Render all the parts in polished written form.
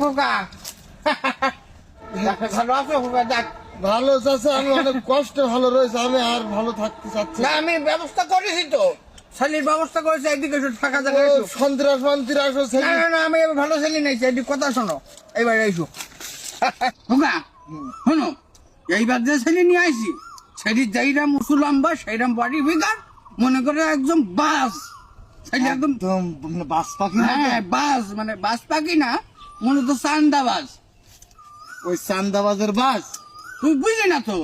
খোকা ভালো আছো খোকা? যাক ভালো চাচা, আমি অনেক কষ্টে ভালো রয়েছে, আমি আর ভালো থাকতে চাচ্ছি না, আমি ব্যবস্থা করেছি তো, ছেলের ব্যবস্থা করেছি। একদিকে একটু ফাঁকা জায়গা ও, সন্ত্রাস মন্ত্রাস ও না ছেলে। না না, আমি ভালো ছেলে নিয়েছি। একটু কথা শোনো, এইবার এসো খোকা, শোনো, এইবার যে ছেলে নিয়ে আইছি, ছেলে যেইরাম উঁচু লম্বা সেইরাম বডি ফিগার, মনে করে একদম বাস ছেলে, একদম একদম মানে বাস পাখি মতো। হ্যাঁ বাস, মানে বাস পাখি না, মনে তো চান্দা বাস। ওই চান্দাবাজের বাস, তুই বুঝলি না তো?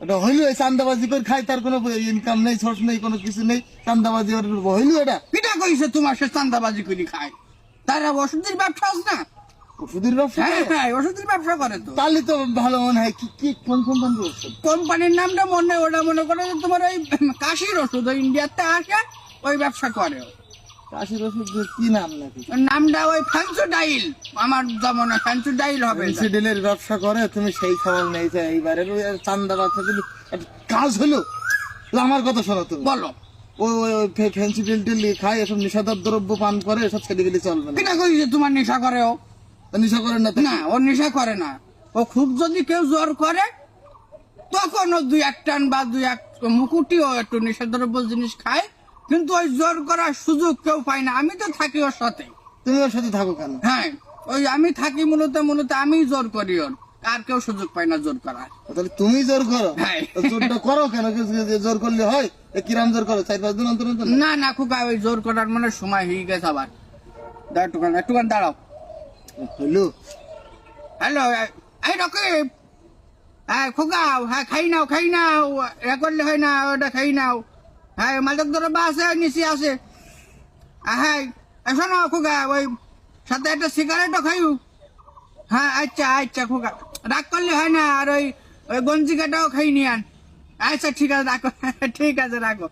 এটা হইলো এই চান্দাবাজি করে খাই, তার কোনো ইনকাম নেই, সোর্স নেই, কোনো কিছু নেই, চান্দাবাজি হইলো এটা। পিঠা কইছে তোমার সে চান্দাবাজি করে খায়, তারা ওষুধের ব্যবসা আছে না? ওষুধের ব্যবসা হ্যাঁ করে? হ্যাঁ, ওষুধের ব্যবসা করে তো। তাহলে তো ভালো মনে হয়। কি কি কোন কোম্পানির ওষুধ? কোম্পানির নামটা মনে, ওটা মনে করে যে তোমার ওই কাশির ওষুধ, ওই ইন্ডিয়াতে আসে, ওই ব্যবসা করে। কাশির ওষুধ কি নাম নাকি? ওর নামটা ওই ফ্যান্সু ডাইল, আমার জমানা ফ্যান্সু ডাইল হবে। ইনসিডেন্টের ব্যবসা করে, তুমি সেই খবর নেই যে এইবারের ওই চান্দাবাজ যদি কাজ হলো। তো আমার কথা শোনো তুমি, বলো, ওই ফ্যান্সি টেল খায়, এসব নিষাদার দ্রব্য পান করে, এসব ছেলে গেলে চলবে না। পিঠা কইছে তোমার নেশা করে ও? নিশা করেন না তো? না, ওর নেশা করে না। ও খুব যদি কেউ জোর করে, তখন ও দুই এক টান বা দুই এক মুকুটি ও একটু নেশাদ্রব্য জিনিস খায়, কিন্তু ওই জোর করার সুযোগ কেউ পায় না। আমি তো থাকি ওর সাথে। তুমি ওর সাথে থাকো কেন? হ্যাঁ, ওই আমি থাকি মূলত আমি জোর করি ওর, আর কেউ সুযোগ পায় না জোর করার। তাহলে তুমি জোর করো? হ্যাঁ। তো জোরটা করো কেন? জোর করলে হয়? কিরাম জোর করো? 4-5 দিন অন্তর অন্তর? না না খোকা, ওই জোর করার মানে সময় হয়ে গেছে আবার। একটুখান দাঁড়াও। হইলো? হ্যালো, এই রকিব, হ্যাঁ খোকা, হ্যাঁ খাই নাও, এ করলে হয় না, ওটা খাই নাও। হ্যাঁ, মাদক দ্রব্য আছে, নিচে আছে। হ্যাঁ, শোনো খোকা, ওই সাথে একটা সিগারেটও খাইও। হ্যাঁ আচ্ছা আচ্ছা খোকা, রাগ করলে হয় না। আর ওই ওই গঞ্জি কাটাও খাই নিয়ান। আচ্ছা ঠিক আছে, রাখো। ঠিক আছে, রাখো।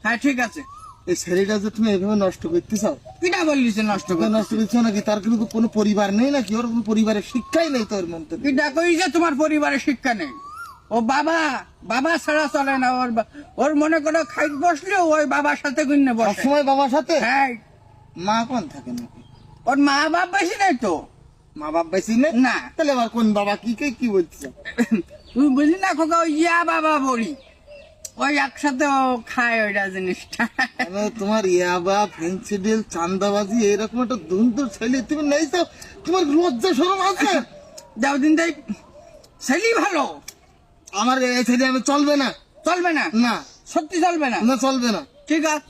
হ্যাঁ ঠিক আছে। এই ছেলেটা যে তুমি এভাবে নষ্ট করতে চাও, পিঠা বললিস নষ্ট তোকে করে? নষ্ট করছো নাকি? তার কিন্তু কোনো পরিবার নেই নাকি? ওর কোনো পরিবারের শিক্ষাই নেই তোর মধ্যে। পিঠা কইছে তোমার পরিবারের শিক্ষা নেই। ও বাবা ছাড়া চলে না। ওর মনে করো খাই বসলেও ওই বাবার সাথে গুন্নে বসে। সবসময় বাবার সাথে? হ্যাঁ, মা কোন থাকে নাকি? ওর মা বাপ বেশি নাই তো। মা বাপ বেশি নেই? না। তাহলে আবার কোন বাবা? কি বলছো? তুই বুঝলি না খোকা, ওই ইয়া বাবা বলি, ওই একসাথে ও খায় ওইটা জিনিসটা। তোমার ইয়াবা, ফেন্সিডিল, চান্দাবাজি এরকম একটা দুন্দর ছেলে তুমি নেই তো? তোমার লজ্জা শরম আছে? যাও দিন দেই, ছেলে ভালো। আমার এই ছেলে আমি চলবে না। চলবে না? না সত্যি চলবে না? না, চলবে না। ঠিক আছে,